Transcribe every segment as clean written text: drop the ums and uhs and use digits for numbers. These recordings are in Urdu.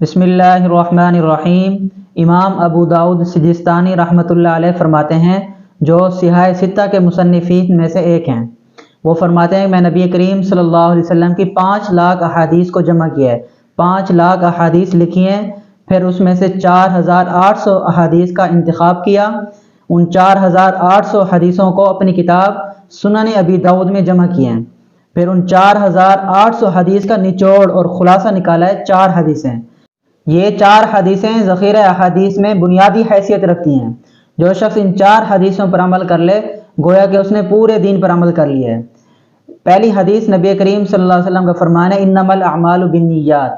بسم اللہ الرحمن الرحیم۔ امام ابو داؤد سجستانی رحمۃ اللہ علیہ فرماتے ہیں، جو صحاح ستہ کے مصنفین میں سے ایک ہیں، وہ فرماتے ہیں میں نبی کریم صلی اللہ علیہ وسلم کی 5 لاکھ احادیث کو جمع کیا ہے، 5 لاکھ احادیث لکھی ہیں، پھر اس میں سے 4800 احادیث کا انتخاب کیا، ان 4800 حدیثوں کو اپنی کتاب سنن ابی داؤد میں جمع کیے ہیں، پھر ان 4800 حدیث کا نچوڑ اور خلاصہ نکالا ہے 4 حدیثیں۔ یہ 4 حدیثیں ذخیرہ احادیث میں بنیادی حیثیت رکھتی ہیں۔ جو شخص ان 4 حدیثوں پر عمل کر لے گویا کہ اس نے پورے دین پر عمل کر لیا ہے۔ پہلی حدیث نبی کریم صلی اللہ علیہ وسلم کا فرمان ہے انما الاعمال بالنیات۔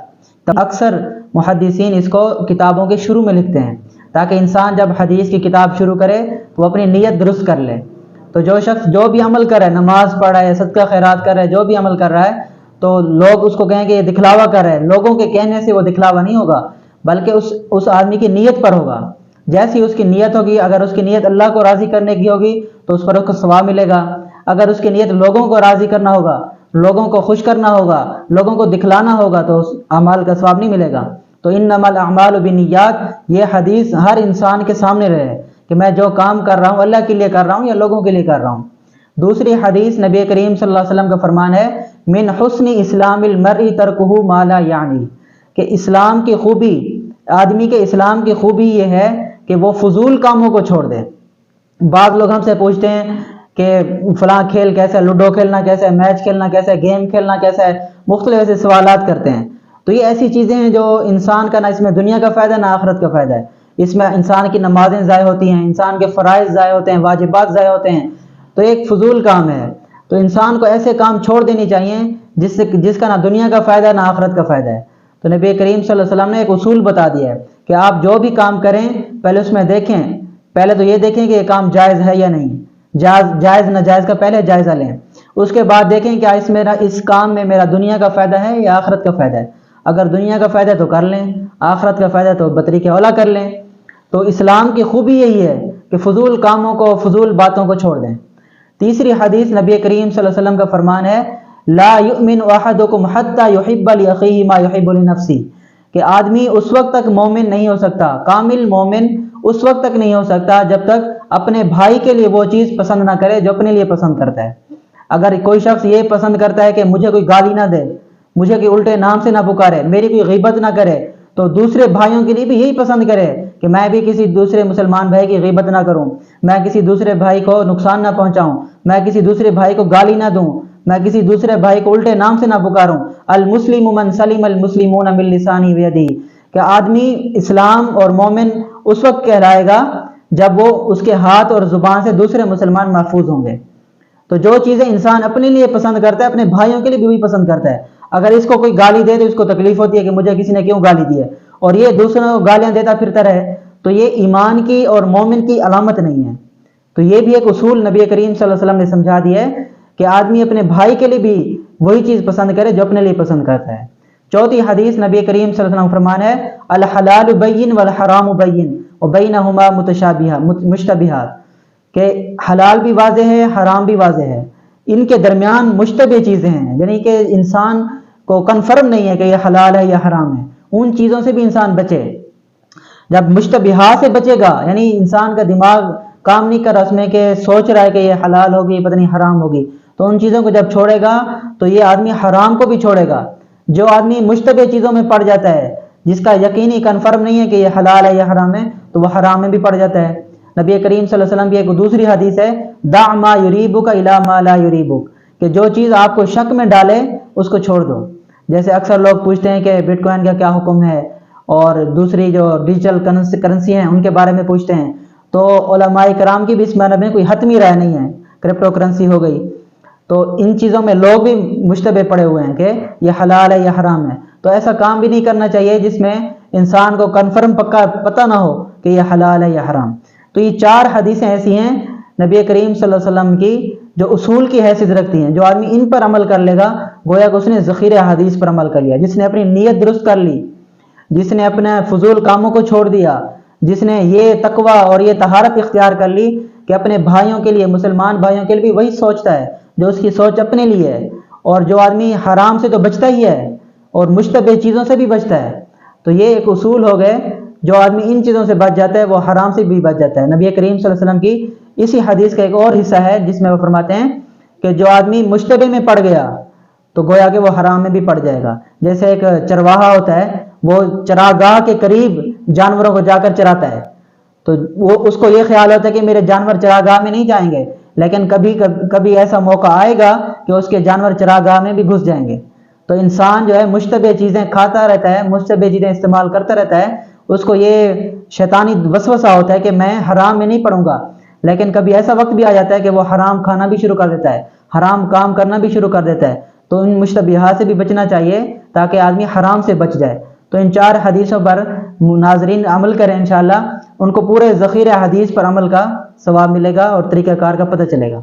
تو اکثر محدثین اس کو کتابوں کے شروع میں لکھتے ہیں تاکہ انسان جب حدیث کی کتاب شروع کرے تو وہ اپنی نیت درست کر لے۔ تو جو شخص جو بھی عمل کر رہا ہے، نماز پڑھ رہا ہے، صدقہ خیرات کر رہا ہے، جو بھی عمل کر رہا ہے، تو لوگ اس کو کہیں کہ یہ دکھلاوا کر رہے ہیں۔ لوگوں کے کہنے سے وہ دکھلاوا نہیں ہوگا، بلکہ اس آدمی کی نیت پر ہوگا۔ جیسی اس کی نیت ہوگی، اگر اس کی نیت اللہ کو راضی کرنے کی ہوگی تو اس پر اس کو ثواب ملے گا۔ اگر اس کی نیت لوگوں کو راضی کرنا ہوگا، لوگوں کو خوش کرنا ہوگا، لوگوں کو دکھلانا ہوگا، تو اس اعمال کا ثواب نہیں ملے گا۔ تو انما الاعمال بالنیات، یہ حدیث ہر انسان کے سامنے رہے کہ میں جو کام کر رہا ہوں اللہ کے لیے کر رہا ہوں یا لوگوں کے لیے کر رہا ہوں۔ دوسری حدیث نبی کریم صلی اللہ علیہ وسلم کا فرمان ہے من حسن اسلام المرء ترکہ ما لا یعنی، کہ اسلام کی خوبی، آدمی کے اسلام کی خوبی یہ ہے کہ وہ فضول کاموں کو چھوڑ دے۔ بعض لوگ ہم سے پوچھتے ہیں کہ فلاں کھیل کیسا ہے، لوڈو کھیلنا کیسا ہے، میچ کھیلنا کیسا ہے، گیم کھیلنا کیسا ہے، مختلف ایسے سوالات کرتے ہیں۔ تو یہ ایسی چیزیں ہیں جو انسان کا نہ اس میں دنیا کا فائدہ نہ آخرت کا فائدہ ہے۔ اس میں انسان کی نمازیں ضائع ہوتی ہیں، انسان کے فرائض ضائع ہوتے ہیں، واجبات ضائع ہوتے ہیں، تو ایک فضول کام ہے۔ تو انسان کو ایسے کام چھوڑ دینی چاہیے جس کا نہ دنیا کا فائدہ نہ آخرت کا فائدہ ہے۔ تو نبی کریم صلی اللہ علیہ وسلم نے ایک اصول بتا دیا ہے کہ آپ جو بھی کام کریں پہلے اس میں دیکھیں، پہلے تو یہ دیکھیں کہ یہ کام جائز ہے یا نہیں، جائز ناجائز کا پہلے جائزہ لیں، اس کے بعد دیکھیں کہ اس کام میں میرا دنیا کا فائدہ ہے یا آخرت کا فائدہ ہے۔ اگر دنیا کا فائدہ ہے تو کر لیں، آخرت کا فائدہ تو بطریق اولا کر لیں۔ تو اسلام کی خوبی یہی ہے کہ فضول کاموں کو، فضول باتوں کو چھوڑ دیں۔ تیسری حدیث نبی کریم صلی اللہ علیہ وسلم کا فرمان ہے لا یؤمن احدکم حتی یحب لاخیہ ما یحب لنفسہ، کہ آدمی اس وقت تک مومن نہیں ہو سکتا، کامل مومن اس وقت تک نہیں ہو سکتا جب تک اپنے بھائی کے لیے وہ چیز پسند نہ کرے جو اپنے لیے پسند کرتا ہے۔ اگر کوئی شخص یہ پسند کرتا ہے کہ مجھے کوئی گالی نہ دے، مجھے کوئی الٹے نام سے نہ پکارے، میری کوئی غیبت نہ کرے، تو دوسرے بھائیوں کے لیے بھی یہی پسند کرے کہ میں بھی کسی دوسرے مسلمان بھائی کی غیبت نہ کروں، میں کسی دوسرے بھائی کو نقصان نہ پہنچاؤں، میں کسی دوسرے بھائی کو گالی نہ دوں، میں کسی دوسرے بھائی کو الٹے نام سے نہ پکاروں۔ المسلم من سلم المسلمون من لسانہ ویدہ، کہ آدمی اسلام اور مومن اس وقت کہلائے گا جب وہ اس کے ہاتھ اور زبان سے دوسرے مسلمان محفوظ ہوں گے۔ تو جو چیزیں انسان اپنے لیے پسند کرتا ہے اپنے بھائیوں کے لیے بھی وہی پسند کرتا ہے۔ اگر اس کو کوئی گالی دے تو اس کو تکلیف ہوتی ہے کہ مجھے کسی نے کیوں گالی دی ہے، اور یہ دوسروں کو گالیاں دیتا پھرتا رہے، تو یہ ایمان کی اور مومن کی علامت نہیں ہے۔ تو یہ بھی ایک اصول نبی کریم صلی اللہ علیہ وسلم نے سمجھا دیا ہے کہ آدمی اپنے بھائی کے لیے بھی وہی چیز پسند کرے جو اپنے لیے پسند کرتا ہے۔ چوتھی حدیث نبی کریم صلی اللہ علیہ وسلم فرمان ہے الحلال بین والحرام بین وبینہما مشتبہات، کہ حلال بھی واضح ہے، حرام بھی واضح ہے، ان کے درمیان مشتبہ چیزیں ہیں، یعنی کہ انسان کو کنفرم نہیں ہے کہ یہ حلال ہے یا حرام ہے، ان چیزوں سے بھی انسان بچے۔ جب مشتبہات سے بچے گا، یعنی انسان کا دماغ کام نہیں کر رہا اس میں کہ سوچ رہا ہے کہ یہ حلال ہوگی پتہ نہیں حرام ہوگی، تو ان چیزوں کو جب چھوڑے گا تو یہ آدمی حرام کو بھی چھوڑے گا۔ جو آدمی مشتبہ چیزوں میں پڑ جاتا ہے، جس کا یقینی کنفرم نہیں ہے کہ یہ حلال ہے یا حرام ہے، تو وہ حرام میں بھی پڑ جاتا ہے۔ نبی کریم صلی اللہ علیہ وسلم کی ایک دوسری حدیث ہے دع ما یریبک الی ما لا یریبک، کہ جو چیز آپ کو شک میں ڈالے اس کو چھوڑ دو۔ جیسے اکثر لوگ پوچھتے ہیں کہ بٹ کوائن کا کیا حکم ہے، اور دوسری جو ڈیجیٹل کرنسی ہیں ان کے بارے میں پوچھتے ہیں، تو علماء کرام کی بھی اس بارے میں کوئی حتمی رائے نہیں ہے۔ کرپٹو کرنسی ہو گئی، تو ان چیزوں میں لوگ بھی مشتبہ پڑے ہوئے ہیں کہ یہ حلال ہے یا حرام ہے۔ تو ایسا کام بھی نہیں کرنا چاہیے جس میں انسان کو کنفرم پکا پتہ نہ ہو کہ یہ حلال ہے یا حرام۔ تو یہ 4 حدیثیں ایسی ہیں نبی کریم صلی اللہ علیہ وسلم کی جو اصول کی حیثیت رکھتی ہیں، جو آدمی ان پر عمل کر لے گا گویا کہ اس نے ذخیرہ حدیث پر عمل کر لیا، جس نے اپنی نیت درست کر لی، جس نے اپنے فضول کاموں کو چھوڑ دیا، جس نے یہ تقوی اور یہ طہارت اختیار کر لی کہ اپنے بھائیوں کے لیے، مسلمان بھائیوں کے لیے بھی وہی سوچتا ہے جو اس کی سوچ اپنے لیے ہے۔ اور جو آدمی حرام سے تو بچتا ہی ہے اور مشتبہ چیزوں سے بھی بچتا ہے، تو یہ ایک اصول ہو گئے، جو آدمی ان چیزوں سے بچ جاتا ہے وہ حرام سے بھی بچ جاتا ہے۔ نبی کریم صلی اللہ علیہ وسلم کی اسی حدیث کا ایک اور حصہ ہے جس میں وہ فرماتے ہیں کہ جو آدمی مشتبہ میں پڑ گیا تو گویا کہ وہ حرام میں بھی پڑ جائے گا۔ جیسے ایک چرواہا ہوتا ہے، وہ چراگاہ کے قریب جانوروں کو جا کر چراتا ہے، تو وہ اس کو یہ خیال ہوتا ہے کہ میرے جانور چراگاہ میں نہیں جائیں گے، لیکن کبھی ایسا موقع آئے گا کہ اس کے جانور چراگاہ میں بھی گھس جائیں گے۔ تو انسان جو ہے مشتبہ چیزیں کھاتا رہتا ہے، مشتبہ چیزیں استعمال کرتا رہتا ہے، اس کو یہ شیطانی وسوسہ ہوتا ہے کہ میں حرام میں نہیں پڑوں گا، لیکن کبھی ایسا وقت بھی آ جاتا ہے کہ وہ حرام کھانا بھی شروع کر دیتا ہے، حرام کام کرنا بھی شروع کر دیتا ہے۔ تو ان مشتبہات سے بھی بچنا چاہیے تاکہ آدمی حرام سے بچ جائے۔ تو ان 4 حدیثوں پر ناظرین عمل کریں انشاءاللہ، ان کو پورے ذخیرہ حدیث پر عمل کا ثواب ملے گا اور طریقہ کار کا پتہ چلے گا۔